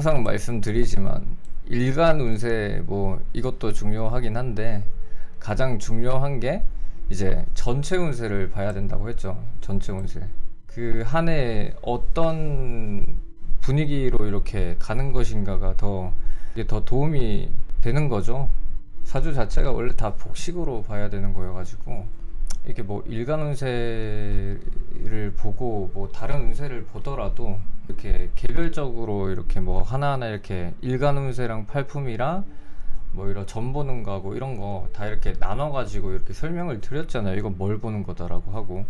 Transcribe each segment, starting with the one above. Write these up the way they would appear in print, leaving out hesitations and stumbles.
항상 말씀드리지만 일간 운세 뭐 이것도 중요하긴 한데 가장 중요한 게 이제 전체 운세를 봐야 된다고 했죠. 전체 운세. 그 한 해 어떤 분위기로 이렇게 가는 것인가가 더 이게 더 도움이 되는 거죠. 사주 자체가 원래 다 복식으로 봐야 되는 거여가지고 이렇게 뭐 일간 운세를 보고 뭐 다른 운세를 보더라도 이렇게 개별적으로 이렇게 뭐 하나하나 이렇게 일간 운세랑 팔품이랑 뭐 이런 점 보는 거하고 이런 거 다 이렇게 나눠가지고 이렇게 설명을 드렸잖아요. 이건 뭘 보는 거다라고 하고.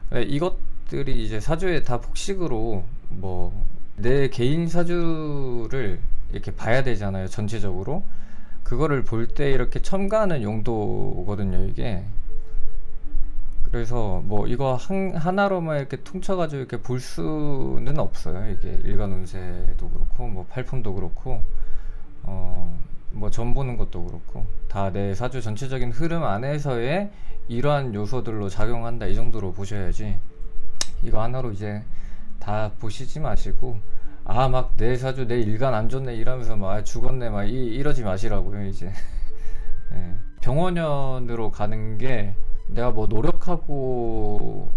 네, 이것들이 이제 사주에 다 복식으로 뭐 내 개인 사주를 이렇게 봐야 되잖아요. 전체적으로. 그거를 볼 때 이렇게 첨가하는 용도거든요, 이게. 그래서 뭐 이거 하나로만 이렇게 퉁쳐가지고 이렇게 볼 수는 없어요. 이게 일간 운세도 그렇고 뭐 팔품도 그렇고 뭐 점 보는 것도 그렇고 다 내 사주 전체적인 흐름 안에서의 이러한 요소들로 작용한다 이 정도로 보셔야지 이거 하나로 이제 다 보시지 마시고 아 막 내 사주 내 일간 안 좋네 이러면서 막 죽었네 막 이러지 마시라고요 이제. 예. 병원연으로 가는 게 내가 뭐 노력하고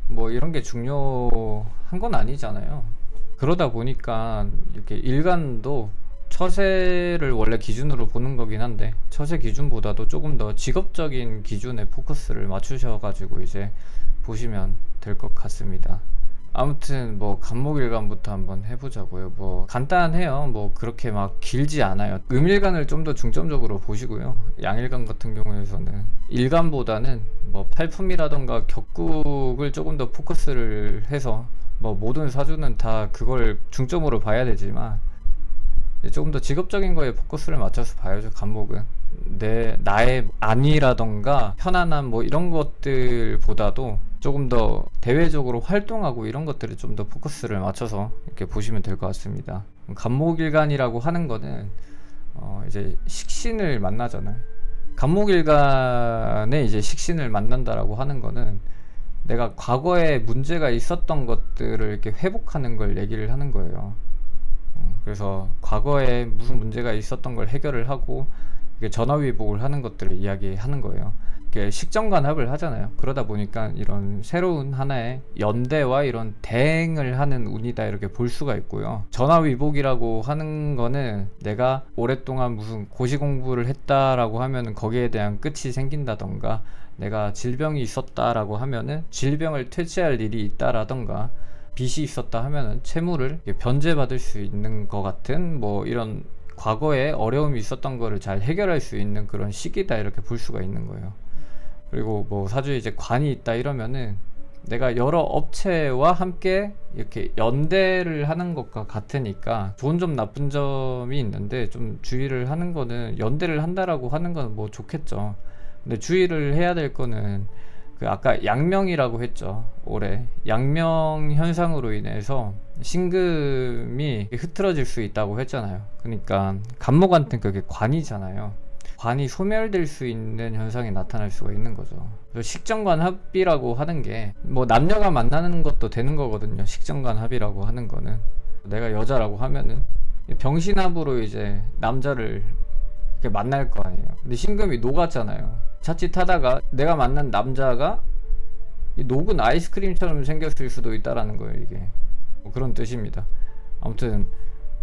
뭐 이런 게 중요한 건 아니잖아요. 그러다 보니까 이렇게 일간도 처세를 원래 기준으로 보는 거긴 한데 처세 기준보다도 조금 더 직업적인 기준에 포커스를 맞추셔가지고 이제 보시면 될 것 같습니다. 아무튼 뭐 간목일간부터 한번 해보자고요. 뭐 간단해요. 뭐 그렇게 막 길지 않아요. 음일간을 좀 더 중점적으로 보시고요. 양일간 같은 경우에서는 일간보다는 뭐 팔품이라던가 격국을 조금 더 포커스를 해서 뭐 모든 사주는 다 그걸 중점으로 봐야 되지만 조금 더 직업적인 거에 포커스를 맞춰서 봐야죠. 간목은 나의 안위라던가 편안함 뭐 이런 것들보다도 조금 더 대외적으로 활동하고 이런 것들에 좀 더 포커스를 맞춰서 이렇게 보시면 될 것 같습니다. 간목일간이라고 하는 거는 이제 식신을 만나잖아요. 간목일간에 이제 식신을 만난다라고 하는 거는 내가 과거에 문제가 있었던 것들을 이렇게 회복하는 걸 얘기를 하는 거예요. 그래서 과거에 무슨 문제가 있었던 걸 해결을 하고 이게 전화위복을 하는 것들을 이야기하는 거예요. 이게 식정관합을 하잖아요. 그러다 보니까 이런 새로운 하나의 연대와 이런 대행을 하는 운이다 이렇게 볼 수가 있고요. 전화위복이라고 하는 거는 내가 오랫동안 무슨 고시 공부를 했다라고 하면은 거기에 대한 끝이 생긴다던가 내가 질병이 있었다라고 하면은 질병을 퇴치할 일이 있다라던가 빚이 있었다 하면은 채무를 변제받을 수 있는 것 같은 뭐 이런 과거에 어려움이 있었던 거를 잘 해결할 수 있는 그런 시기다 이렇게 볼 수가 있는 거예요. 그리고 뭐 사주에 이제 관이 있다 이러면은 내가 여러 업체와 함께 이렇게 연대를 하는 것과 같으니까 좋은 점 나쁜 점이 있는데 좀 주의를 하는 거는 연대를 한다라고 하는 건 뭐 좋겠죠. 근데 주의를 해야 될 거는 그 아까 양명이라고 했죠. 올해 양명 현상으로 인해서 신금이 흐트러질 수 있다고 했잖아요. 그러니까 간목한테는 그게 관이잖아요. 관이 소멸될 수 있는 현상이 나타날 수가 있는 거죠. 그래서 식정관 합이라고 하는 게 뭐 남녀가 만나는 것도 되는 거거든요. 식정관 합이라고 하는 거는 내가 여자라고 하면은 병신합으로 이제 남자를 이렇게 만날 거 아니에요. 근데 신금이 녹았잖아요. 자칫하다가 내가 만난 남자가 이 녹은 아이스크림처럼 생겼을 수도 있다라는 거예요. 이게 뭐 그런 뜻입니다. 아무튼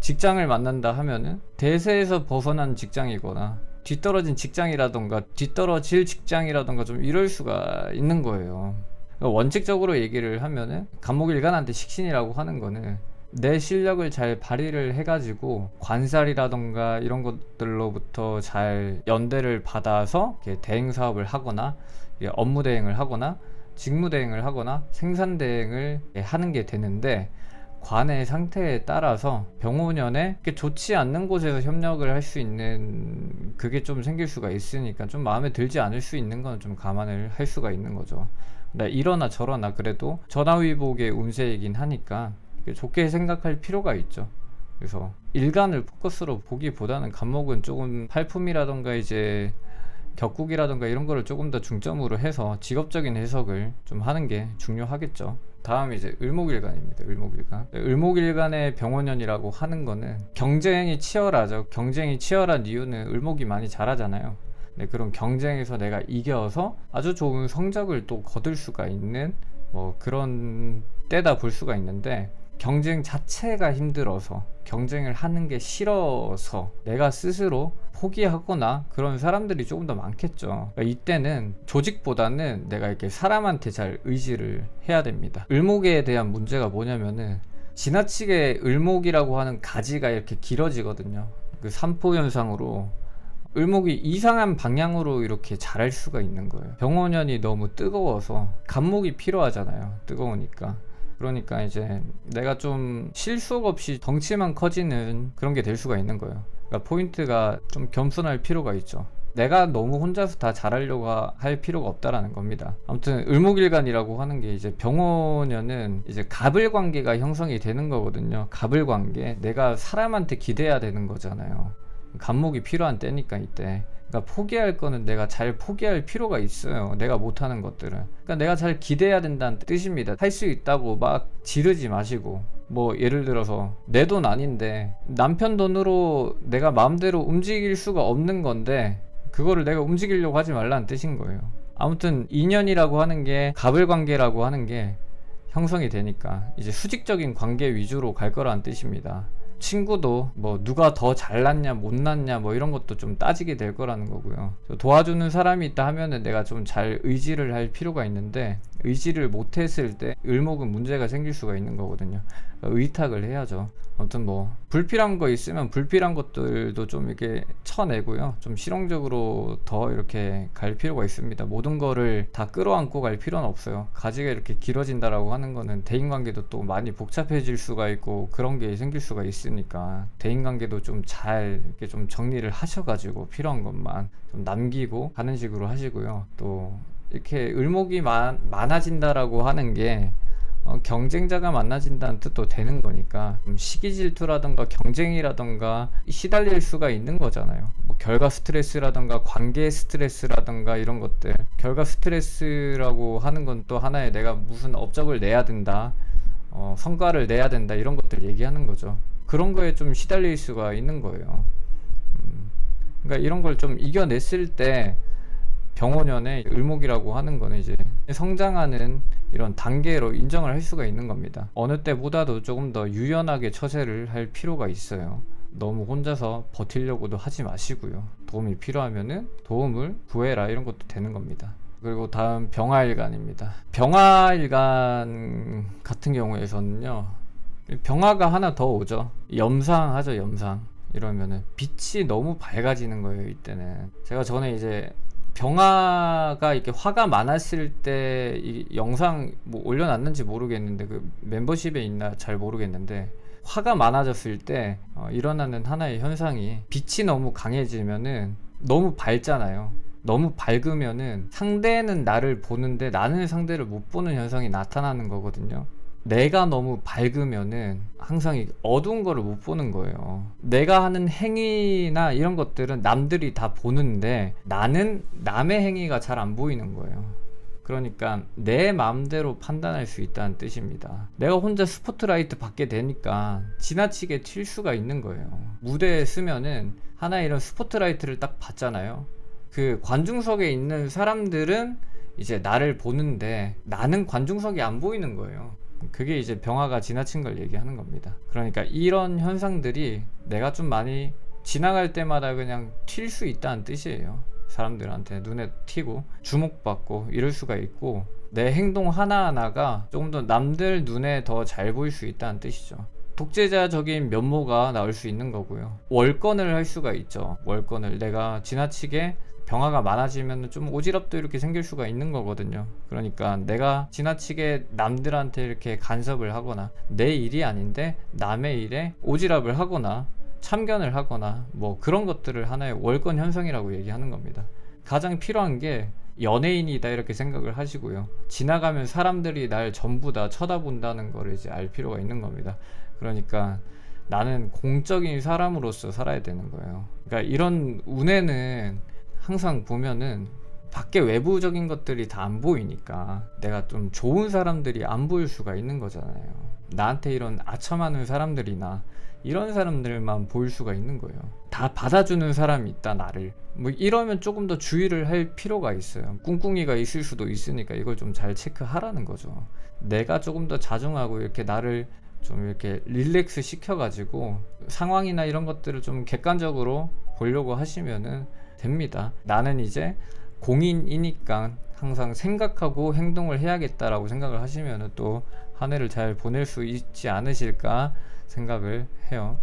직장을 만난다 하면은 대세에서 벗어난 직장이거나 뒤떨어진 직장이라던가 뒤떨어질 직장이라던가 좀 이럴 수가 있는 거예요. 그러니까 원칙적으로 얘기를 하면은 간목일간한테 식신이라고 하는 거는 내 실력을 잘 발휘를 해가지고 관살이라던가 이런 것들로부터 잘 연대를 받아서 대행 사업을 하거나 업무 대행을 하거나 직무 대행을 하거나 생산 대행을 하는 게 되는데 관의 상태에 따라서 병원연에 좋지 않는 곳에서 협력을 할 수 있는 그게 좀 생길 수가 있으니까 좀 마음에 들지 않을 수 있는 건 좀 감안을 할 수가 있는 거죠. 근데 이러나 저러나 그래도 전화위복의 운세이긴 하니까 좋게 생각할 필요가 있죠. 그래서 일간을 포커스로 보기보다는 간목은 조금 팔품이라던가 이제 격국이라던가 이런 거를 조금 더 중점으로 해서 직업적인 해석을 좀 하는 게 중요하겠죠. 다음이 이제 을목일간입니다. 을목일간. 을목일간의 병원년이라고 하는 거는 경쟁이 치열하죠. 경쟁이 치열한 이유는 을목이 많이 잘하잖아요. 네, 그런 경쟁에서 내가 이겨서 아주 좋은 성적을 또 거둘 수가 있는 뭐 그런 때다 볼 수가 있는데, 경쟁 자체가 힘들어서 경쟁을 하는 게 싫어서 내가 스스로 포기하거나 그런 사람들이 조금 더 많겠죠. 그러니까 이때는 조직보다는 내가 이렇게 사람한테 잘 의지를 해야 됩니다. 을목에 대한 문제가 뭐냐면은 지나치게 을목이라고 하는 가지가 이렇게 길어지거든요. 그 삼포 현상으로 을목이 이상한 방향으로 이렇게 자랄 수가 있는 거예요. 병원년이 너무 뜨거워서 간목이 필요하잖아요. 뜨거우니까. 그러니까 이제 내가 좀 실속 없이 덩치만 커지는 그런 게 될 수가 있는 거예요. 그러니까 포인트가 좀 겸손할 필요가 있죠. 내가 너무 혼자서 다 잘하려고 할 필요가 없다라는 겁니다. 아무튼 을목일간이라고 하는 게 이제 병원년은 이제 갑을 관계가 형성이 되는 거거든요. 갑을 관계. 내가 사람한테 기대야 되는 거잖아요. 간목이 필요한 때니까 이때. 그러니까 포기할 거는 내가 잘 포기할 필요가 있어요. 내가 못하는 것들은. 그러니까 내가 잘 기대해야 된다는 뜻입니다. 할 수 있다고 막 지르지 마시고, 뭐 예를 들어서 내 돈 아닌데 남편 돈으로 내가 마음대로 움직일 수가 없는 건데 그거를 내가 움직이려고 하지 말라는 뜻인 거예요. 아무튼 인연이라고 하는 게, 갑을 관계라고 하는 게 형성이 되니까 이제 수직적인 관계 위주로 갈 거라는 뜻입니다. 친구도 뭐 누가 더 잘났냐 못났냐 뭐 이런 것도 좀 따지게 될 거라는 거고요. 도와주는 사람이 있다 하면은 내가 좀 잘 의지를 할 필요가 있는데, 의지를 못했을 때 을목은 문제가 생길 수가 있는 거거든요. 그러니까 의탁을 해야죠. 아무튼 뭐 불필요한 거 있으면 불필요한 것들도 좀 이렇게 쳐내고요. 좀 실용적으로 더 이렇게 갈 필요가 있습니다. 모든 거를 다 끌어안고 갈 필요는 없어요. 가지가 이렇게 길어진다라고 하는 거는 대인관계도 또 많이 복잡해질 수가 있고 그런 게 생길 수가 있으니까 대인관계도 좀 잘 이렇게 좀 정리를 하셔가지고 필요한 것만 좀 남기고 가는 식으로 하시고요. 또 이렇게 을목이 많아진다라고 하는 게 경쟁자가 많아진다는 뜻도 되는 거니까 시기 질투라던가 경쟁이라던가 시달릴 수가 있는 거잖아요. 뭐 결과 스트레스라던가 관계 스트레스라던가 이런 것들. 결과 스트레스라고 하는 건 또 하나의 내가 무슨 업적을 내야 된다, 성과를 내야 된다, 이런 것들 얘기하는 거죠. 그런 거에 좀 시달릴 수가 있는 거예요. 그러니까 이런 걸 좀 이겨냈을 때 병원년의 을목이라고 하는 거는 이제 성장하는 이런 단계로 인정을 할 수가 있는 겁니다. 어느 때보다도 조금 더 유연하게 처세를 할 필요가 있어요. 너무 혼자서 버티려고도 하지 마시고요. 도움이 필요하면은 도움을 구해라, 이런 것도 되는 겁니다. 그리고 다음 병화일간입니다. 병화일간 같은 경우에서는요, 병화가 하나 더 오죠. 염상하죠, 염상. 이러면은 빛이 너무 밝아지는 거예요. 이때는 제가 전에 이제 병화가 이렇게 화가 많았을 때 이 영상 뭐 올려놨는지 모르겠는데, 그 멤버십에 있나 잘 모르겠는데, 화가 많아졌을 때 일어나는 하나의 현상이, 빛이 너무 강해지면은 너무 밝잖아요. 너무 밝으면은 상대는 나를 보는데 나는 상대를 못 보는 현상이 나타나는 거거든요. 내가 너무 밝으면은 항상 이 어두운 거를 못 보는 거예요. 내가 하는 행위나 이런 것들은 남들이 다 보는데 나는 남의 행위가 잘 안 보이는 거예요. 그러니까 내 마음대로 판단할 수 있다는 뜻입니다. 내가 혼자 스포트라이트 받게 되니까 지나치게 튈 수가 있는 거예요. 무대에 쓰면은 하나의 이런 스포트라이트를 딱 받잖아요. 그 관중석에 있는 사람들은 이제 나를 보는데 나는 관중석이 안 보이는 거예요. 그게 이제 병화가 지나친 걸 얘기하는 겁니다. 그러니까 이런 현상들이 내가 좀 많이 지나갈 때마다 그냥 튈 수 있다는 뜻이에요. 사람들한테 눈에 튀고 주목받고 이럴 수가 있고, 내 행동 하나하나가 조금 더 남들 눈에 더 잘 보일 수 있다는 뜻이죠. 독재자적인 면모가 나올 수 있는 거고요. 월권을 할 수가 있죠. 월권을 내가 지나치게 병화가 많아지면 좀 오지랖도 이렇게 생길 수가 있는 거거든요. 그러니까 내가 지나치게 남들한테 이렇게 간섭을 하거나 내 일이 아닌데 남의 일에 오지랖을 하거나 참견을 하거나 뭐 그런 것들을 하나의 월권 현상이라고 얘기하는 겁니다. 가장 필요한 게 연예인이다 이렇게 생각을 하시고요. 지나가면 사람들이 날 전부 다 쳐다본다는 거를 이제 알 필요가 있는 겁니다. 그러니까 나는 공적인 사람으로서 살아야 되는 거예요. 그러니까 이런 운에는 항상 보면은 밖에 외부적인 것들이 다 안 보이니까 내가 좀 좋은 사람들이 안 보일 수가 있는 거잖아요. 나한테 이런 아첨하는 사람들이나 이런 사람들만 보일 수가 있는 거예요. 다 받아주는 사람이 있다, 나를. 뭐 이러면 조금 더 주의를 할 필요가 있어요. 꿍꿍이가 있을 수도 있으니까 이걸 좀 잘 체크하라는 거죠. 내가 조금 더 자중하고 이렇게 나를 좀 이렇게 릴렉스 시켜가지고 상황이나 이런 것들을 좀 객관적으로 보려고 하시면은 됩니다. 나는 이제 공인이니까 항상 생각하고 행동을 해야겠다라고 생각을 하시면은 또 한 해를 잘 보낼 수 있지 않으실까 생각을 해요.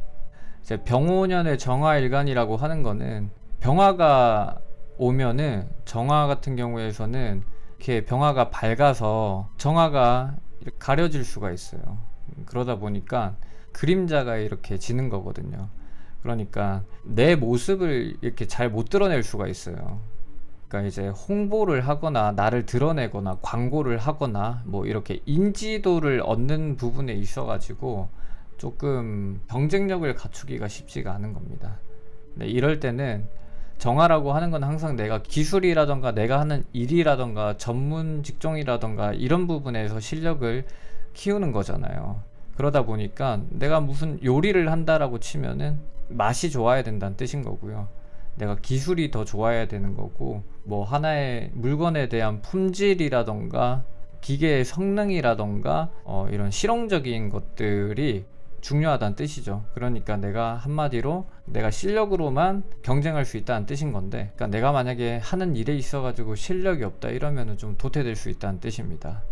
이제 병오년의 정화일간이라고 하는 거는 병화가 오면은 정화 같은 경우에서는 이렇게 병화가 밝아서 정화가 이렇게 가려질 수가 있어요. 그러다 보니까 그림자가 이렇게 지는 거거든요. 그러니까 내 모습을 이렇게 잘 못 드러낼 수가 있어요. 그러니까 이제 홍보를 하거나 나를 드러내거나 광고를 하거나 뭐 이렇게 인지도를 얻는 부분에 있어 가지고 조금 경쟁력을 갖추기가 쉽지가 않은 겁니다. 근데 이럴 때는 정화라고 하는 건 항상 내가 기술이라던가 내가 하는 일이라던가 전문 직종이라던가 이런 부분에서 실력을 키우는 거잖아요. 그러다 보니까 내가 무슨 요리를 한다라고 치면은 맛이 좋아야 된다는 뜻인 거고요. 내가 기술이 더 좋아야 되는 거고, 뭐 하나의 물건에 대한 품질이라던가 기계의 성능이라던가 이런 실용적인 것들이 중요하다는 뜻이죠. 그러니까 내가 한마디로 내가 실력으로만 경쟁할 수 있다는 뜻인 건데, 그러니까 내가 만약에 하는 일에 있어 가지고 실력이 없다 이러면은 좀 도태될 수 있다는 뜻입니다.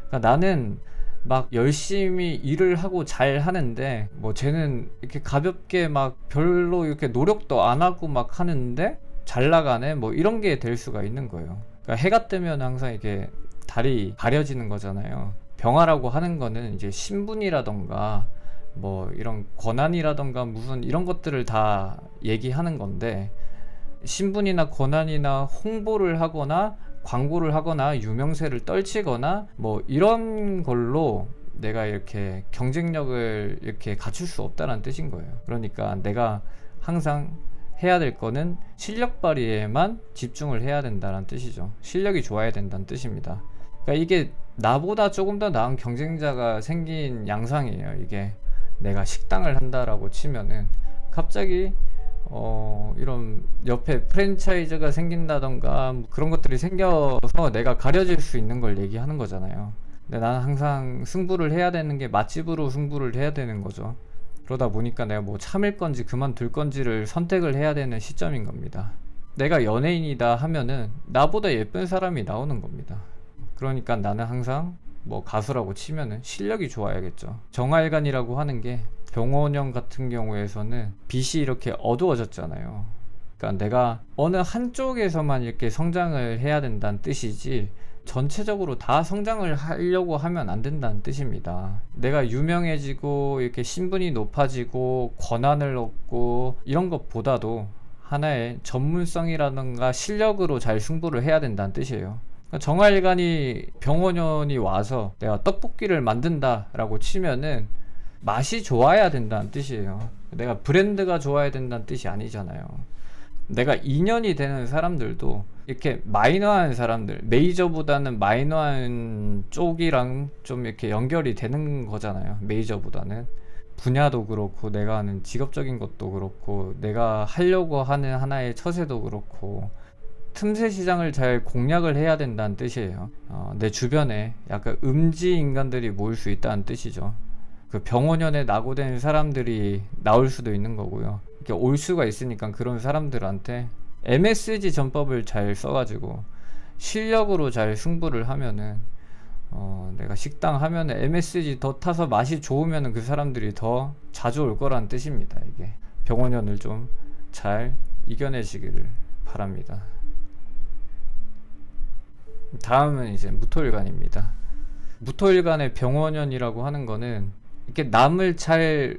그러니까 나는 막 열심히 일을 하고 잘 하는데 뭐 쟤는 이렇게 가볍게 막 별로 이렇게 노력도 안 하고 막 하는데 잘 나가네, 뭐 이런 게 될 수가 있는 거예요. 그러니까 해가 뜨면 항상 이게 달이 가려지는 거잖아요. 병화라고 하는 거는 이제 신분이라던가 뭐 이런 권한이라던가 무슨 이런 것들을 다 얘기하는 건데, 신분이나 권한이나 홍보를 하거나 광고를 하거나 유명세를 떨치거나 뭐 이런 걸로 내가 이렇게 경쟁력을 이렇게 갖출 수 없다는 뜻인 거예요. 그러니까 내가 항상 해야 될 거는 실력 발휘에만 집중을 해야 된다는 뜻이죠. 실력이 좋아야 된다는 뜻입니다. 그러니까 이게 나보다 조금 더 나은 경쟁자가 생긴 양상이에요. 이게 내가 식당을 한다라고 치면은 갑자기 이런 옆에 프랜차이즈가 생긴다던가 뭐 그런 것들이 생겨서 내가 가려질 수 있는 걸 얘기하는 거잖아요. 근데 나는 항상 승부를 해야 되는 게 맛집으로 승부를 해야 되는 거죠. 그러다 보니까 내가 뭐 참을 건지 그만둘 건지를 선택을 해야 되는 시점인 겁니다. 내가 연예인이다 하면은 나보다 예쁜 사람이 나오는 겁니다. 그러니까 나는 항상 뭐 가수라고 치면은 실력이 좋아야겠죠. 정화일관이라고 하는 게 병원형 같은 경우에서는 빛이 이렇게 어두워졌잖아요. 그러니까 내가 어느 한쪽에서만 이렇게 성장을 해야 된다는 뜻이지 전체적으로 다 성장을 하려고 하면 안 된다는 뜻입니다. 내가 유명해지고 이렇게 신분이 높아지고 권한을 얻고 이런 것보다도 하나의 전문성이라든가 실력으로 잘 승부를 해야 된다는 뜻이에요. 그러니까 정화일관이 병원연이 와서 내가 떡볶이를 만든다 라고 치면은 맛이 좋아야 된다는 뜻이에요. 내가 브랜드가 좋아야 된다는 뜻이 아니잖아요. 내가 인연이 되는 사람들도 이렇게 마이너한 사람들, 메이저보다는 마이너한 쪽이랑 좀 이렇게 연결이 되는 거잖아요. 메이저보다는 분야도 그렇고 내가 하는 직업적인 것도 그렇고 내가 하려고 하는 하나의 처세도 그렇고 틈새 시장을 잘 공략을 해야 된다는 뜻이에요. 내 주변에 약간 음지 인간들이 모일 수 있다는 뜻이죠. 그 병원연에 낙오된 사람들이 나올 수도 있는 거고요. 이렇게 올 수가 있으니까 그런 사람들한테 MSG 전법을 잘 써가지고 실력으로 잘 승부를 하면은 내가 식당 하면은 MSG 더 타서 맛이 좋으면은 그 사람들이 더 자주 올 거라는 뜻입니다. 이게 병원연을 좀 잘 이겨내시기를 바랍니다. 다음은 이제 무토일간입니다. 무토일간의 병원연이라고 하는 거는 이렇게 남을 잘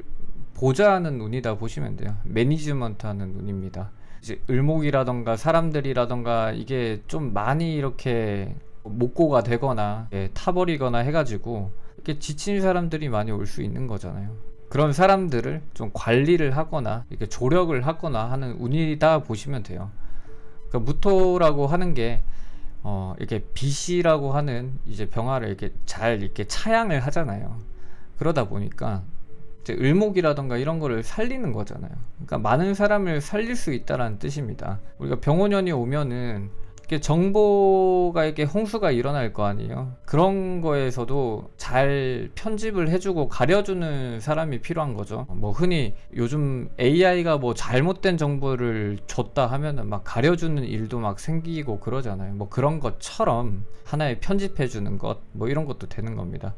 보좌하는 운이다 보시면 돼요. 매니지먼트 하는 운입니다. 이제 을목이라던가 사람들이라던가 이게 좀 많이 이렇게 목고가 되거나 타버리거나 해가지고 이렇게 지친 사람들이 많이 올 수 있는 거잖아요. 그런 사람들을 좀 관리를 하거나 이렇게 조력을 하거나 하는 운이다 보시면 돼요. 그러니까 무토라고 하는 게 이렇게 빛이라고 하는 이제 병화를 이렇게 잘 이렇게 차양을 하잖아요. 그러다 보니까 이제 을목이라던가 이런 거를 살리는 거잖아요. 그러니까 많은 사람을 살릴 수 있다라는 뜻입니다. 우리가 병오년이 오면은 이렇게 정보가 이렇게 홍수가 일어날 거 아니에요. 그런 거에서도 잘 편집을 해주고 가려주는 사람이 필요한 거죠. 뭐 흔히 요즘 AI가 뭐 잘못된 정보를 줬다 하면은 막 가려주는 일도 막 생기고 그러잖아요. 뭐 그런 것처럼 하나의 편집해주는 것, 뭐 이런 것도 되는 겁니다.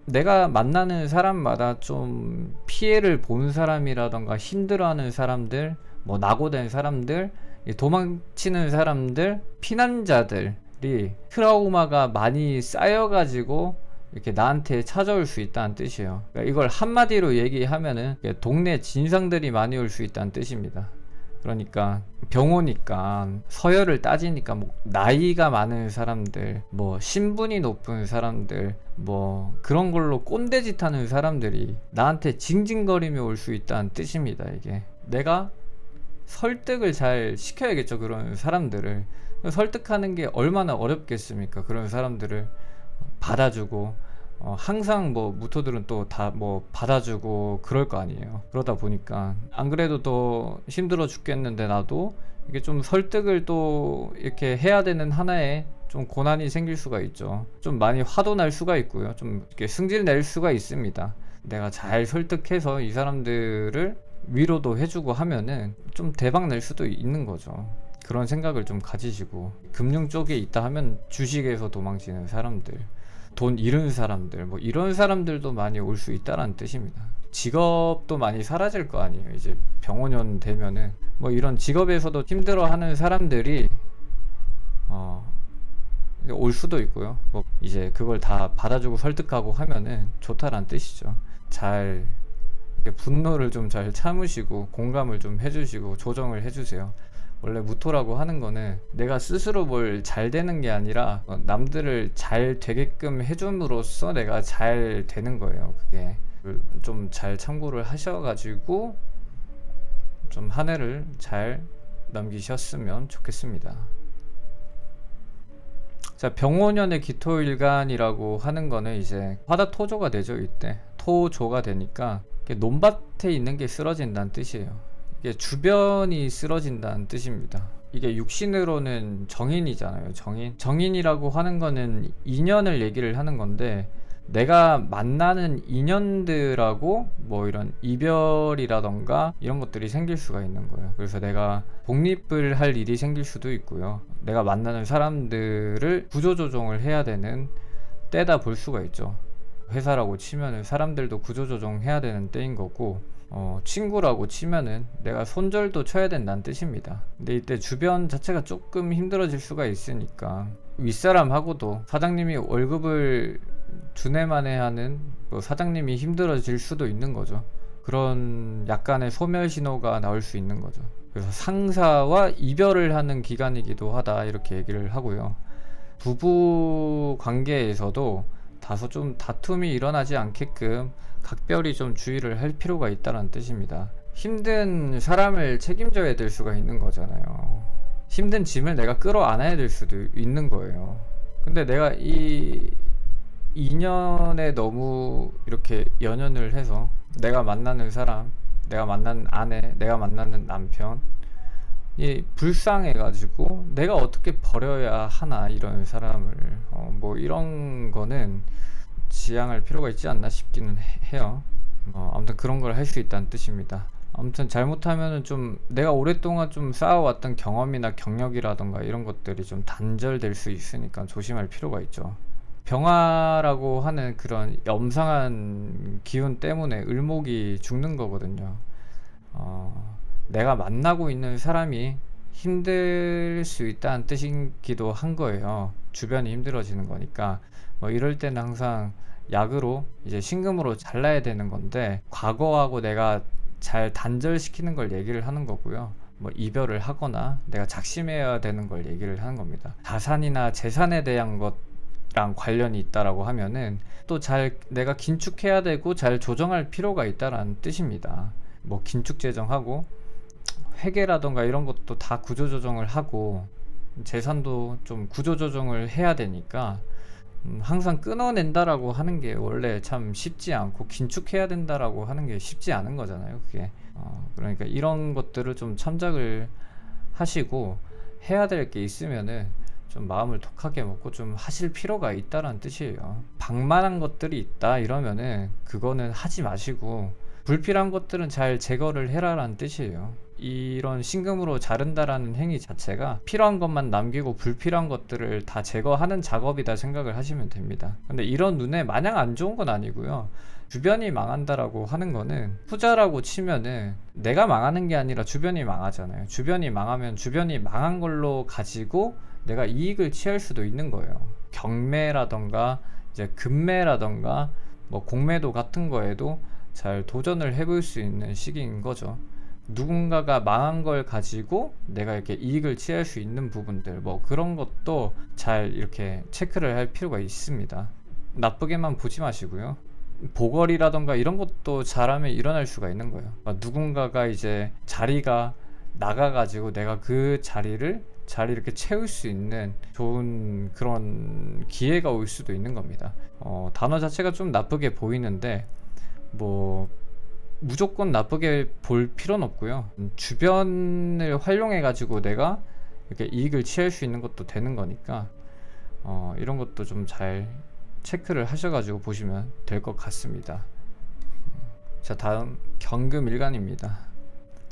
내가 만나는 사람마다 좀 피해를 본 사람이라던가 힘들어하는 사람들, 뭐 낙오된 사람들, 도망치는 사람들, 피난자들이 트라우마가 많이 쌓여가지고 이렇게 나한테 찾아올 수 있다는 뜻이에요. 그러니까 이걸 한마디로 얘기하면은 동네 진상들이 많이 올 수 있다는 뜻입니다. 그러니까 병호니까 서열을 따지니까 뭐 나이가 많은 사람들, 뭐 신분이 높은 사람들, 뭐 그런 걸로 꼰대짓 하는 사람들이 나한테 징징거리며 올 수 있다는 뜻입니다. 이게 내가 설득을 잘 시켜야겠죠. 그런 사람들을 설득하는 게 얼마나 어렵겠습니까? 그런 사람들을 받아주고 항상 뭐 무토들은 또 다 뭐 받아주고 그럴 거 아니에요. 그러다 보니까 안 그래도 더 힘들어 죽겠는데 나도 이게 좀 설득을 또 이렇게 해야 되는 하나의 좀 고난이 생길 수가 있죠. 좀 많이 화도 날 수가 있고요. 좀 이렇게 승질 낼 수가 있습니다. 내가 잘 설득해서 이 사람들을 위로도 해주고 하면은 좀 대박 낼 수도 있는 거죠. 그런 생각을 좀 가지시고, 금융 쪽에 있다 하면 주식에서 도망치는 사람들, 돈 잃은 사람들, 뭐 이런 사람들도 많이 올 수 있다라는 뜻입니다. 직업도 많이 사라질 거 아니에요. 이제 병원년 되면은 뭐 이런 직업에서도 힘들어하는 사람들이 올 수도 있고요. 뭐 이제 그걸 다 받아주고 설득하고 하면은 좋다라는 뜻이죠. 잘 이렇게 분노를 좀 잘 참으시고 공감을 좀 해주시고 조정을 해주세요. 원래 무토라고 하는 거는 내가 스스로 뭘 잘 되는 게 아니라 남들을 잘 되게끔 해줌으로써 내가 잘 되는 거예요. 그게 좀 잘 참고를 하셔가지고 좀 한 해를 잘 넘기셨으면 좋겠습니다. 자, 병오년의 기토일간이라고 하는 거는 이제 화다토조가 되죠. 이때 토조가 되니까 논밭에 있는 게 쓰러진다는 뜻이에요. 이게 주변이 쓰러진다는 뜻입니다. 이게 육신으로는 정인이잖아요. 정인이라고 하는 거는 인연을 얘기를 하는 건데, 내가 만나는 인연들하고 뭐 이런 이별이라던가 이런 것들이 생길 수가 있는 거예요. 그래서 내가 독립을 할 일이 생길 수도 있고요. 내가 만나는 사람들을 구조조정을 해야 되는 때다 볼 수가 있죠. 회사라고 치면은 사람들도 구조조정해야 되는 때인 거고, 친구라고 치면은 내가 손절도 쳐야 된다는 뜻입니다. 근데 이때 주변 자체가 조금 힘들어질 수가 있으니까 윗사람하고도 사장님이 월급을 주내만에 하는 뭐 사장님이 힘들어질 수도 있는 거죠. 그런 약간의 소멸 신호가 나올 수 있는 거죠. 그래서 상사와 이별을 하는 기간이기도 하다, 이렇게 얘기를 하고요. 부부 관계에서도 다소 좀 다툼이 일어나지 않게끔 각별히 좀 주의를 할 필요가 있다는 뜻입니다. 힘든 사람을 책임져야 될 수가 있는 거잖아요. 힘든 짐을 내가 끌어안아야 될 수도 있는 거예요. 근데 내가 이 인연에 너무 이렇게 연연을 해서 내가 만나는 사람, 내가 만나는 아내, 내가 만나는 남편 이 불쌍해가지고 내가 어떻게 버려야 하나, 이런 사람을 뭐 이런 거는 지양할 필요가 있지 않나 싶기는 해요. 아무튼 그런 걸 할 수 있다는 뜻입니다. 아무튼 잘못하면은 좀 내가 오랫동안 좀 쌓아왔던 경험이나 경력이라던가 이런 것들이 좀 단절될 수 있으니까 조심할 필요가 있죠. 병화라고 하는 그런 염상한 기운 때문에 을목이 죽는 거거든요. 내가 만나고 있는 사람이 힘들 수 있다는 뜻이기도 한 거예요. 주변이 힘들어지는 거니까. 뭐 이럴 때는 항상 약으로 이제 신금으로 잘라야 되는 건데, 과거하고 내가 잘 단절시키는 걸 얘기를 하는 거고요. 뭐 이별을 하거나 내가 작심해야 되는 걸 얘기를 하는 겁니다. 자산이나 재산에 대한 것랑 관련이 있다라고 하면은 또 잘 내가 긴축해야 되고 잘 조정할 필요가 있다라는 뜻입니다. 뭐 긴축 재정하고 회계라던가 이런 것도 다 구조조정을 하고 재산도 좀 구조조정을 해야 되니까 항상 끊어낸다라고 하는 게 원래 참 쉽지 않고 긴축해야 된다라고 하는 게 쉽지 않은 거잖아요, 그게. 그러니까 이런 것들을 좀 참작을 하시고 해야 될 게 있으면은 좀 마음을 독하게 먹고 좀 하실 필요가 있다는 뜻이에요. 방만한 것들이 있다 이러면은 그거는 하지 마시고 불필요한 것들은 잘 제거를 해라라는 뜻이에요. 이런 신금으로 자른다라는 행위 자체가 필요한 것만 남기고 불필요한 것들을 다 제거하는 작업이다 생각을 하시면 됩니다. 근데 이런 눈에 마냥 안 좋은 건 아니고요. 주변이 망한다라고 하는 거는 투자라고 치면은 내가 망하는 게 아니라 주변이 망하잖아요. 주변이 망하면 주변이 망한 걸로 가지고 내가 이익을 취할 수도 있는 거예요. 경매라던가 이제 금매라던가 뭐 공매도 같은 거에도 잘 도전을 해볼 수 있는 시기인 거죠. 누군가가 망한 걸 가지고 내가 이렇게 이익을 취할 수 있는 부분들 뭐 그런 것도 잘 이렇게 체크를 할 필요가 있습니다. 나쁘게만 보지 마시고요. 보궐이라던가 이런 것도 잘하면 일어날 수가 있는 거예요. 누군가가 이제 자리가 나가가지고 내가 그 자리를 잘 이렇게 채울 수 있는 좋은 그런 기회가 올 수도 있는 겁니다. 단어 자체가 좀 나쁘게 보이는데 뭐 무조건 나쁘게 볼 필요는 없고요. 주변을 활용해 가지고 내가 이렇게 이익을 취할 수 있는 것도 되는 거니까 이런 것도 좀 잘 체크를 하셔가지고 보시면 될 것 같습니다. 자, 다음 경금일간입니다.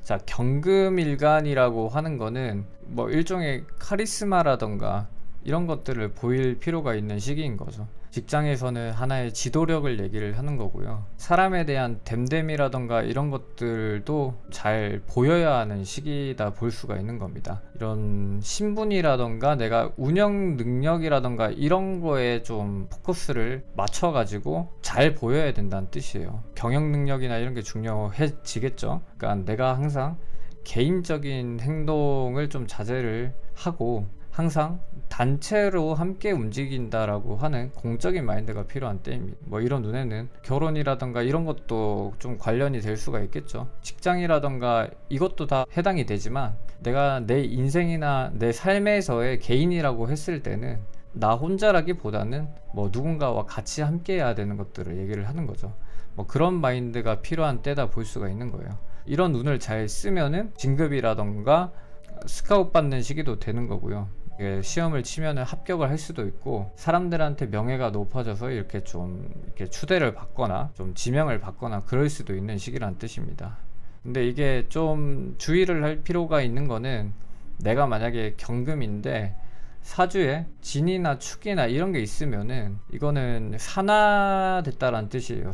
자, 경금일간이라고 하는 거는 뭐 일종의 카리스마라던가 이런 것들을 보일 필요가 있는 시기인 거죠. 직장에서는 하나의 지도력을 얘기를 하는 거고요. 사람에 대한 됨됨이라던가 이런 것들도 잘 보여야 하는 시기다 볼 수가 있는 겁니다. 이런 신분이라던가 내가 운영 능력이라던가 이런 거에 좀 포커스를 맞춰가지고 잘 보여야 된다는 뜻이에요. 경영 능력이나 이런 게 중요해지겠죠. 그러니까 내가 항상 개인적인 행동을 좀 자제를 하고 항상 단체로 함께 움직인다라고 하는 공적인 마인드가 필요한 때입니다. 뭐 이런 눈에는 결혼이라던가 이런 것도 좀 관련이 될 수가 있겠죠. 직장이라던가 이것도 다 해당이 되지만 내가 내 인생이나 내 삶에서의 개인이라고 했을 때는 나 혼자라기보다는 뭐 누군가와 같이 함께 해야 되는 것들을 얘기를 하는 거죠. 뭐 그런 마인드가 필요한 때다 볼 수가 있는 거예요. 이런 운을 잘 쓰면은 진급이라던가 스카웃 받는 시기도 되는 거고요. 시험을 치면은 합격을 할 수도 있고 사람들한테 명예가 높아져서 이렇게 좀 이렇게 추대를 받거나 좀 지명을 받거나 그럴 수도 있는 시기란 뜻입니다. 근데 이게 좀 주의를 할 필요가 있는 거는 내가 만약에 경금인데 사주에 진이나 축이나 이런 게 있으면은 이거는 산화됐다라는 뜻이에요.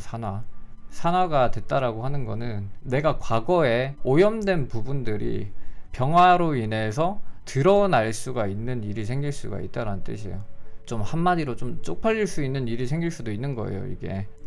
산화가 됐다라고 하는 거는 내가 과거에 오염된 부분들이 병화로 인해서 드러날 수가 있는 일이 생길 수가 있다는 뜻이에요. 좀 한마디로 좀 쪽팔릴 수 있는 일이 생길 수도 있는 거예요.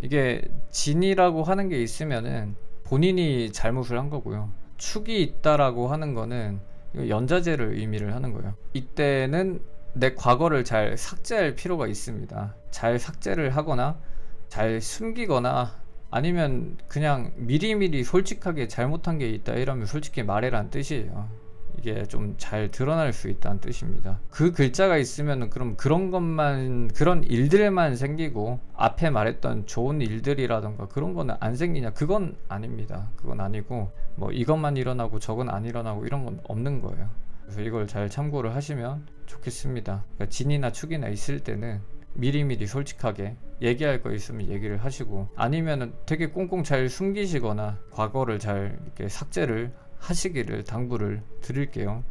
이게 진이라고 하는 게 있으면은 본인이 잘못을 한 거고요. 축이 있다라고 하는 거는 연자제를 의미를 하는 거예요. 이때는 내 과거를 잘 삭제할 필요가 있습니다. 잘 삭제를 하거나 잘 숨기거나 아니면 그냥 미리미리 솔직하게 잘못한 게 있다 이러면 솔직히 말해라는 뜻이에요. 이게 좀 잘 드러날 수 있다는 뜻입니다. 그 글자가 있으면 그럼 그런 일들만 생기고 앞에 말했던 좋은 일들이라던가 그런 거는 안 생기냐? 그건 아닙니다. 그건 아니고 뭐 이것만 일어나고 저건 안 일어나고 이런 건 없는 거예요. 그래서 이걸 잘 참고를 하시면 좋겠습니다. 그러니까 진이나 축이나 있을 때는 미리미리 솔직하게 얘기할 거 있으면 얘기를 하시고 아니면은 되게 꽁꽁 잘 숨기시거나 과거를 잘 이렇게 삭제를 하시기를 당부를 드릴게요.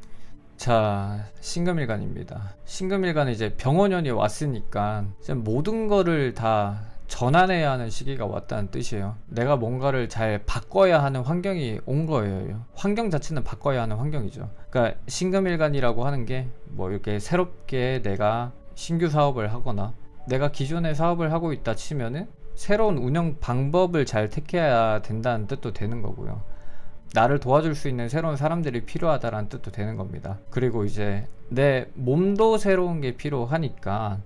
자, 신금일간입니다. 신금일간은 이제 병원년이 왔으니까 이제 모든 거를 다 전환해야 하는 시기가 왔다는 뜻이에요. 내가 뭔가를 잘 바꿔야 하는 환경이 온 거예요. 환경 자체는 바꿔야 하는 환경이죠. 그러니까 신금일간이라고 하는 게 뭐 이렇게 새롭게 내가 신규 사업을 하거나 내가 기존에 사업을 하고 있다 치면은 새로운 운영 방법을 잘 택해야 된다는 뜻도 되는 거고요. 나를 도와줄 수 있는 새로운 사람들이 필요하다라는 뜻도 되는 겁니다. 그리고 이제 내 몸도 새로운 게 필요하니까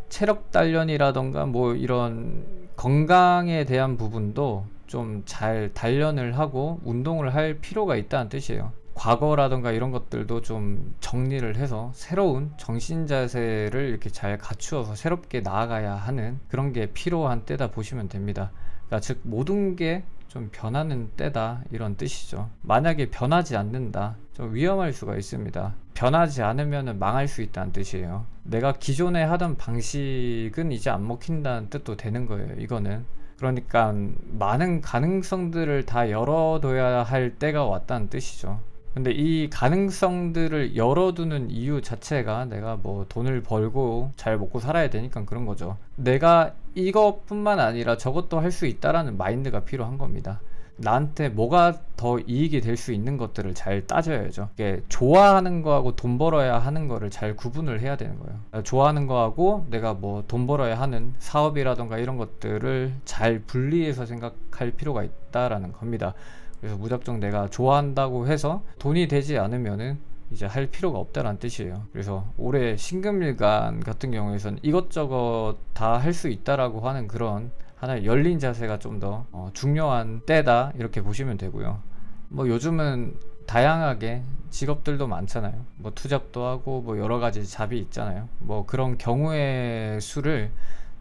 체력 단련이라던가 뭐 이런 건강에 대한 부분도 좀 잘 단련을 하고 운동을 할 필요가 있다는 뜻이에요. 과거라던가 이런 것들도 좀 정리를 해서 새로운 정신 자세를 이렇게 잘 갖추어서 새롭게 나아가야 하는 그런 게 필요한 때다 보시면 됩니다. 그러니까 즉 모든 게 좀 변하는 때다 이런 뜻이죠. 만약에 변하지 않는다, 좀 위험할 수가 있습니다. 변하지 않으면 망할 수 있다는 뜻이에요. 내가 기존에 하던 방식은 이제 안 먹힌다는 뜻도 되는 거예요, 이거는. 그러니까 많은 가능성들을 다 열어둬야 할 때가 왔다는 뜻이죠. 근데 이 가능성들을 열어두는 이유 자체가 내가 뭐 돈을 벌고 잘 먹고 살아야 되니까 그런 거죠. 내가 이것뿐만 아니라 저것도 할 수 있다라는 마인드가 필요한 겁니다. 나한테 뭐가 더 이익이 될 수 있는 것들을 잘 따져야죠. 이게 좋아하는 거하고 돈 벌어야 하는 거를 잘 구분을 해야 되는 거예요. 좋아하는 거하고 내가 뭐 돈 벌어야 하는 사업이라던가 이런 것들을 잘 분리해서 생각할 필요가 있다라는 겁니다. 그래서 무작정 내가 좋아한다고 해서 돈이 되지 않으면은 이제 할 필요가 없다는 뜻이에요. 그래서 올해 신금일간 같은 경우에선 이것저것 다 할 수 있다라고 하는 그런 하나의 열린 자세가 좀 더 중요한 때다 이렇게 보시면 되고요. 뭐 요즘은 다양하게 직업들도 많잖아요. 뭐 투잡도 하고 뭐 여러 가지 잡이 있잖아요. 뭐 그런 경우의 수를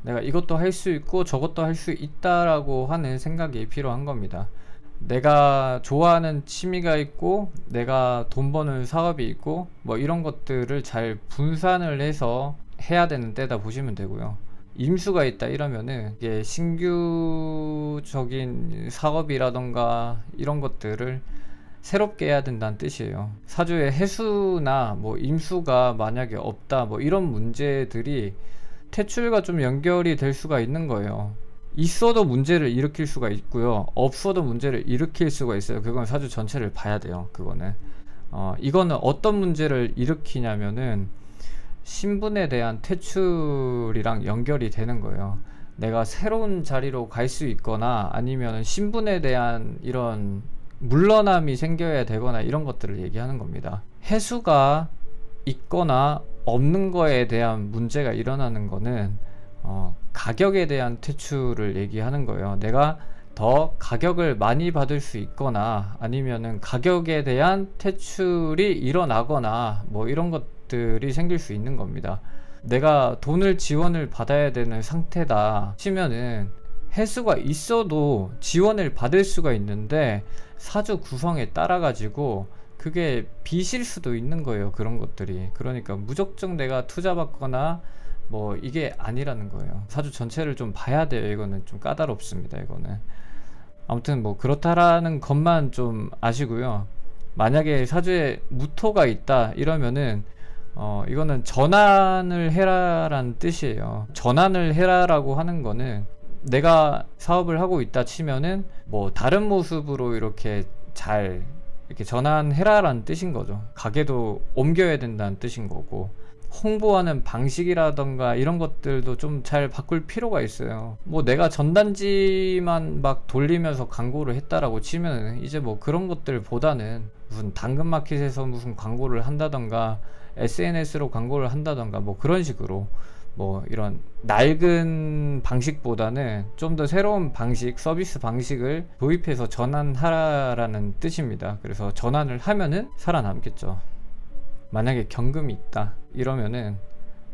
내가 이것도 할 수 있고 저것도 할 수 있다라고 하는 생각이 필요한 겁니다. 내가 좋아하는 취미가 있고 내가 돈 버는 사업이 있고 뭐 이런 것들을 잘 분산을 해서 해야 되는 때다 보시면 되고요. 임수가 있다 이러면은 이게 신규적인 사업이라던가 이런 것들을 새롭게 해야 된다는 뜻이에요. 사주에 해수나 뭐 임수가 만약에 없다 뭐 이런 문제들이 퇴출과 좀 연결이 될 수가 있는 거예요. 있어도 문제를 일으킬 수가 있고요, 없어도 문제를 일으킬 수가 있어요. 그건 사주 전체를 봐야 돼요. 그거는 이거는 어떤 문제를 일으키냐면은 신분에 대한 퇴출이랑 연결이 되는 거예요. 내가 새로운 자리로 갈 수 있거나 아니면 신분에 대한 이런 물러남이 생겨야 되거나 이런 것들을 얘기하는 겁니다. 해수가 있거나 없는 거에 대한 문제가 일어나는 거는 가격에 대한 퇴출을 얘기하는 거예요. 내가 더 가격을 많이 받을 수 있거나 아니면은 가격에 대한 퇴출이 일어나거나 뭐 이런 것들이 생길 수 있는 겁니다. 내가 돈을 지원을 받아야 되는 상태다 치면은 해수가 있어도 지원을 받을 수가 있는데 사주 구성에 따라 가지고 그게 빚일 수도 있는 거예요. 그런 것들이. 그러니까 무작정 내가 투자 받거나 뭐 이게 아니라는 거예요. 사주 전체를 좀 봐야 돼요. 이거는 좀 까다롭습니다. 이거는 아무튼 뭐 그렇다라는 것만 좀 아시고요. 만약에 사주에 무토가 있다 이러면은 이거는 전환을 해라라는 뜻이에요. 전환을 해라라고 하는 거는 내가 사업을 하고 있다 치면은 뭐 다른 모습으로 이렇게 잘 이렇게 전환해라라는 뜻인 거죠. 가게도 옮겨야 된다는 뜻인 거고, 홍보하는 방식이라던가 이런 것들도 좀 잘 바꿀 필요가 있어요. 뭐 내가 전단지만 막 돌리면서 광고를 했다라고 치면은 이제 뭐 그런 것들보다는 무슨 당근마켓에서 무슨 광고를 한다던가 SNS로 광고를 한다던가 뭐 그런 식으로 뭐 이런 낡은 방식보다는 좀 더 새로운 방식, 서비스 방식을 도입해서 전환하라라는 뜻입니다. 그래서 전환을 하면은 살아남겠죠. 만약에 경금이 있다 이러면은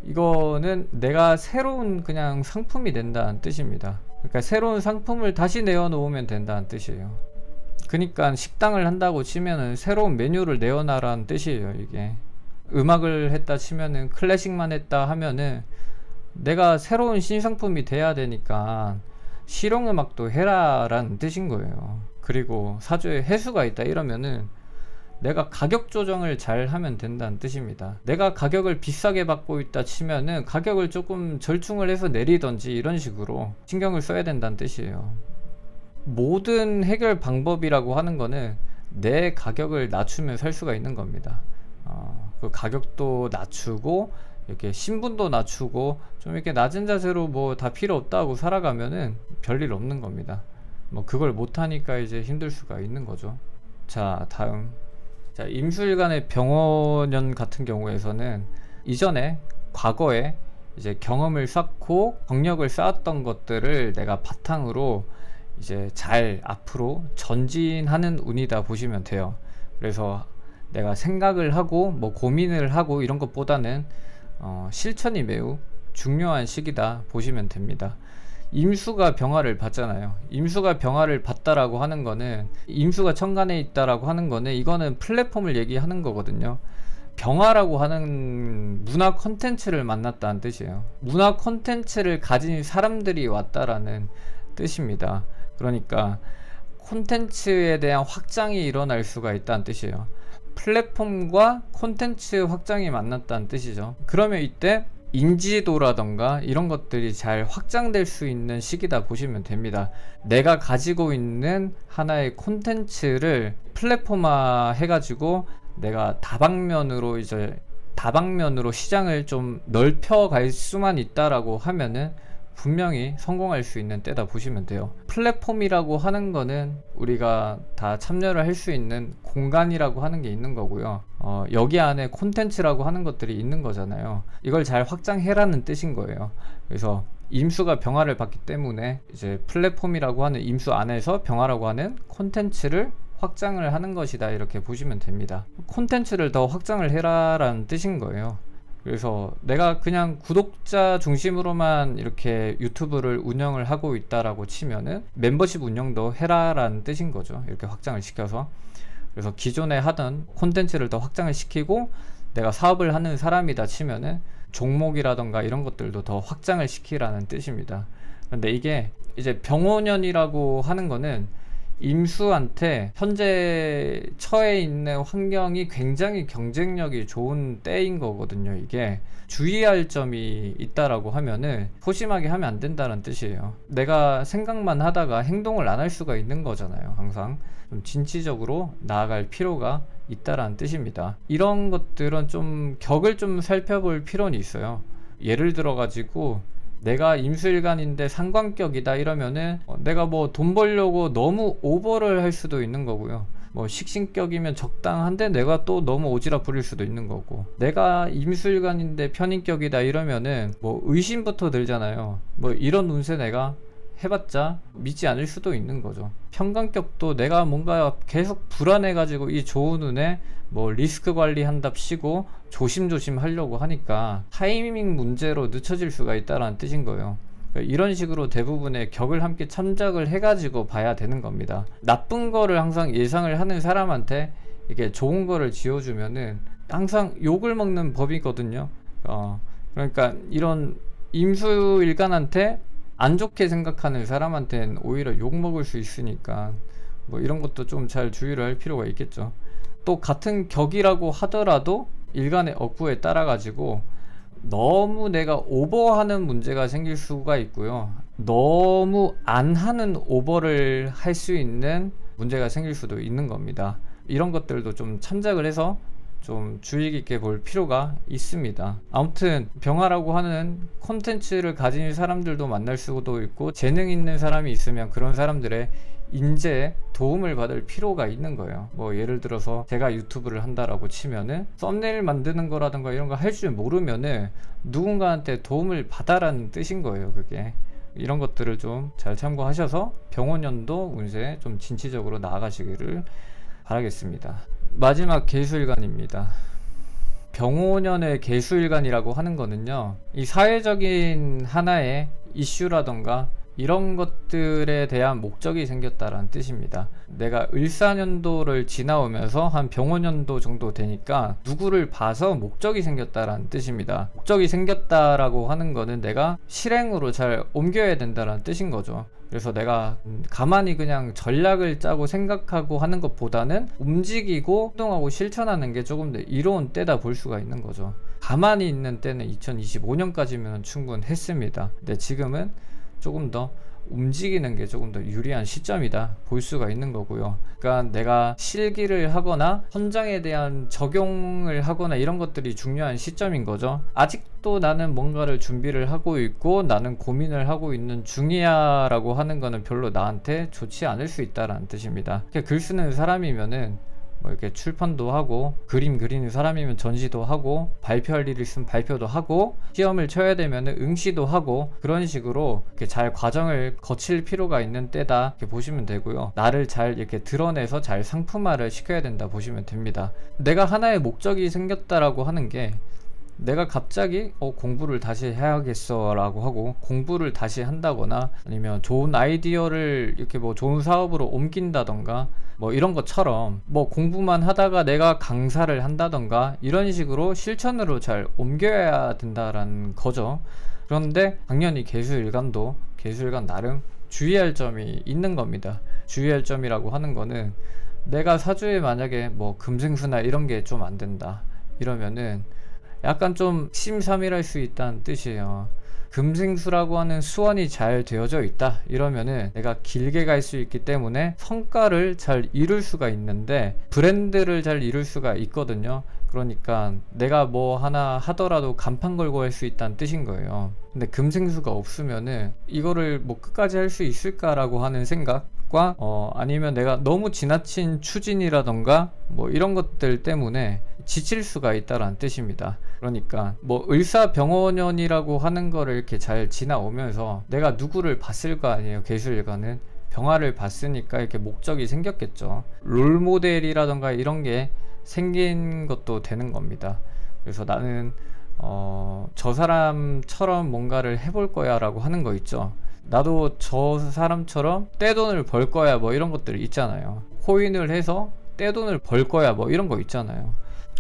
이거는 내가 새로운 그냥 상품이 된다는 뜻입니다. 그러니까 새로운 상품을 다시 내어놓으면 된다는 뜻이에요. 그러니까 식당을 한다고 치면은 새로운 메뉴를 내어놔라는 뜻이에요. 이게 음악을 했다 치면은 클래식만 했다 하면은 내가 새로운 신상품이 돼야 되니까 실용음악도 해라라는 뜻인 거예요. 그리고 사주에 해수가 있다 이러면은 내가 가격 조정을 잘 하면 된다는 뜻입니다. 내가 가격을 비싸게 받고 있다 치면은 가격을 조금 절충을 해서 내리던지 이런 식으로 신경을 써야 된다는 뜻이에요. 모든 해결 방법이라고 하는 거는 내 가격을 낮추면 살 수가 있는 겁니다. 그 가격도 낮추고 이렇게 신분도 낮추고 좀 이렇게 낮은 자세로 뭐 다 필요 없다고 살아가면은 별일 없는 겁니다. 뭐 그걸 못하니까 이제 힘들 수가 있는 거죠. 자, 다음. 자, 임수일간의 병원년 같은 경우에서는 이전에 과거에 이제 경험을 쌓고 경력을 쌓았던 것들을 내가 바탕으로 이제 잘 앞으로 전진하는 운이다 보시면 돼요. 그래서 내가 생각을 하고 뭐 고민을 하고 이런 것보다는 실천이 매우 중요한 시기다 보시면 됩니다. 임수가 병화를 받잖아요. 임수가 병화를 받다라고 하는 거는, 임수가 천간에 있다라고 하는 거는, 이거는 플랫폼을 얘기하는 거거든요. 병화라고 하는 문화 콘텐츠를 만났다는 뜻이에요. 문화 콘텐츠를 가진 사람들이 왔다라는 뜻입니다. 그러니까 콘텐츠에 대한 확장이 일어날 수가 있다는 뜻이에요. 플랫폼과 콘텐츠 확장이 만났다는 뜻이죠. 그러면 이때 인지도라던가 이런 것들이 잘 확장될 수 있는 시기다 보시면 됩니다. 내가 가지고 있는 하나의 콘텐츠를 플랫폼화 해가지고 내가 다방면으로 시장을 좀 넓혀갈 수만 있다라고 하면은 분명히 성공할 수 있는 때다 보시면 돼요. 플랫폼이라고 하는 거는 우리가 다 참여를 할 수 있는 공간이라고 하는 게 있는 거고요. 여기 안에 콘텐츠라고 하는 것들이 있는 거잖아요. 이걸 잘 확장해라는 뜻인 거예요. 그래서 임수가 병화를 받기 때문에 이제 플랫폼이라고 하는 임수 안에서 병화라고 하는 콘텐츠를 확장을 하는 것이다, 이렇게 보시면 됩니다. 콘텐츠를 더 확장을 해라라는 뜻인 거예요. 그래서 내가 그냥 구독자 중심으로만 이렇게 유튜브를 운영을 하고 있다라고 치면은 멤버십 운영도 해라라는 뜻인 거죠. 이렇게 확장을 시켜서. 그래서 기존에 하던 콘텐츠를 더 확장을 시키고, 내가 사업을 하는 사람이다 치면은 종목이라던가 이런 것들도 더 확장을 시키라는 뜻입니다. 근데 이게 이제 병호년이라고 하는 거는 임수한테 현재 처해 있는 환경이 굉장히 경쟁력이 좋은 때인 거거든요. 이게 주의할 점이 있다라고 하면은 소심하게 하면 안 된다는 뜻이에요. 내가 생각만 하다가 행동을 안 할 수가 있는 거잖아요. 항상 좀 진취적으로 나아갈 필요가 있다라는 뜻입니다. 이런 것들은 좀 격을 좀 살펴볼 필요는 있어요. 예를 들어 가지고 내가 임수일간인데 상관격이다 이러면은 내가 뭐 돈 벌려고 너무 오버를 할 수도 있는 거고요. 뭐 식신격이면 적당한데 내가 또 너무 오지랖 부릴 수도 있는 거고, 내가 임수일간인데 편인격이다 이러면은 뭐 의심부터 들잖아요. 뭐 이런 운세 내가 해봤자 믿지 않을 수도 있는 거죠. 편관격도 내가 뭔가 계속 불안해가지고 이 좋은 운에 뭐 리스크 관리한답시고 조심조심 하려고 하니까 타이밍 문제로 늦춰질 수가 있다라는 뜻인 거예요. 이런 식으로 대부분의 격을 함께 참작을 해가지고 봐야 되는 겁니다. 나쁜 거를 항상 예상을 하는 사람한테 이게 좋은 거를 지어주면은 항상 욕을 먹는 법이거든요. 그러니까 이런 임수일간한테 안 좋게 생각하는 사람한테는 오히려 욕 먹을 수 있으니까 뭐 이런 것도 좀 잘 주의를 할 필요가 있겠죠. 또 같은 격이라고 하더라도 일간의 억부에 따라 가지고 너무 내가 오버하는 문제가 생길 수가 있고요. 너무 안 하는 오버를 할 수 있는 문제가 생길 수도 있는 겁니다. 이런 것들도 좀 참작을 해서 좀 주의 깊게 볼 필요가 있습니다. 아무튼 병화라고 하는 콘텐츠를 가진 사람들도 만날 수도 있고, 재능 있는 사람이 있으면 그런 사람들의 인재에 도움을 받을 필요가 있는 거예요. 뭐 예를 들어서 제가 유튜브를 한다라고 치면은 썸네일 만드는 거라든가 이런 거 할 줄 모르면은 누군가한테 도움을 받아라는 뜻인 거예요. 그게 이런 것들을 좀 잘 참고하셔서 병호년도 운세 좀 진취적으로 나아가시기를 바라겠습니다. 마지막 개수일간입니다. 병호년의 개수일간이라고 하는 거는요, 이 사회적인 하나의 이슈라던가 이런 것들에 대한 목적이 생겼다라는 뜻입니다. 내가 을사년도를 지나오면서 한 병호년도 정도 되니까 누구를 봐서 목적이 생겼다라는 뜻입니다. 목적이 생겼다라고 하는 거는 내가 실행으로 잘 옮겨야 된다라는 뜻인 거죠. 그래서 내가 가만히 그냥 전략을 짜고 생각하고 하는 것보다는 움직이고 행동하고 실천하는 게 조금 더 이로운 때다 볼 수가 있는 거죠. 가만히 있는 때는 2025년까지면 충분했습니다. 근데 지금은 조금 더 움직이는 게 조금 더 유리한 시점이다 볼 수가 있는 거고요. 그러니까 내가 실기를 하거나 현장에 대한 적용을 하거나 이런 것들이 중요한 시점인 거죠. 아직도 나는 뭔가를 준비를 하고 있고 나는 고민을 하고 있는 중이야 라고 하는 거는 별로 나한테 좋지 않을 수 있다라는 뜻입니다. 글 쓰는 사람이면은 뭐 이렇게 출판도 하고, 그림 그리는 사람이면 전시도 하고, 발표할 일 있으면 발표도 하고, 시험을 쳐야 되면 응시도 하고, 그런 식으로 이렇게 잘 과정을 거칠 필요가 있는 때다 이렇게 보시면 되고요. 나를 잘 이렇게 드러내서 잘 상품화를 시켜야 된다 보시면 됩니다. 내가 하나의 목적이 생겼다라고 하는 게, 내가 갑자기 공부를 다시 해야겠어 라고 하고 공부를 다시 한다거나, 아니면 좋은 아이디어를 이렇게 뭐 좋은 사업으로 옮긴다던가, 뭐 이런 것처럼 뭐 공부만 하다가 내가 강사를 한다던가 이런 식으로 실천으로 잘 옮겨야 된다라는 거죠. 그런데 당연히 개수일간도 개수일간 나름 주의할 점이 있는 겁니다. 주의할 점이라고 하는 거는, 내가 사주에 만약에 뭐 금생수나 이런 게 좀 안 된다 이러면은 약간 좀 심삼일할 수 있다는 뜻이에요. 금생수라고 하는 수원이 잘 되어져 있다 이러면은 내가 길게 갈 수 있기 때문에 성과를 잘 이룰 수가 있는데, 브랜드를 잘 이룰 수가 있거든요. 그러니까 내가 뭐 하나 하더라도 간판 걸고 할 수 있다는 뜻인 거예요. 근데 금생수가 없으면은 이거를 뭐 끝까지 할 수 있을까라고 하는 생각과, 아니면 내가 너무 지나친 추진이라던가 뭐 이런 것들 때문에 지칠 수가 있다라는 뜻입니다. 그러니까 뭐 을사병원연이라고 하는 거를 이렇게 잘 지나오면서 내가 누구를 봤을 거 아니에요. 개수일간은 병화를 봤으니까 이렇게 목적이 생겼겠죠. 롤모델이라던가 이런 게 생긴 것도 되는 겁니다. 그래서 나는 저 사람처럼 뭔가를 해볼 거야 라고 하는 거 있죠. 나도 저 사람처럼 떼돈을 벌 거야 뭐 이런 것들이 있잖아요. 코인을 해서 떼돈을 벌 거야 뭐 이런 거 있잖아요.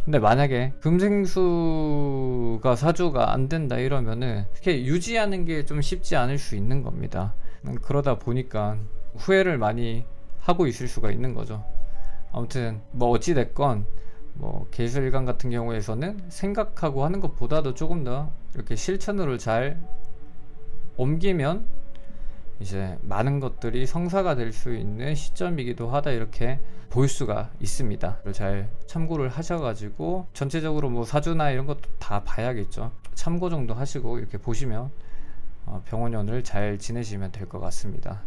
근데 만약에 금생수가 사주가 안 된다 이러면은 이렇게 유지하는 게 좀 쉽지 않을 수 있는 겁니다. 그러다 보니까 후회를 많이 하고 있을 수가 있는 거죠. 아무튼 뭐 어찌됐건 뭐 개수일간 같은 경우에서는 생각하고 하는 것보다도 조금 더 이렇게 실천으로 잘 옮기면 이제 많은 것들이 성사가 될 수 있는 시점이기도 하다 이렇게 볼 수가 있습니다. 잘 참고를 하셔가지고 전체적으로 뭐 사주나 이런 것도 다 봐야겠죠. 참고 정도 하시고 이렇게 보시면 병원연을 잘 지내시면 될 것 같습니다.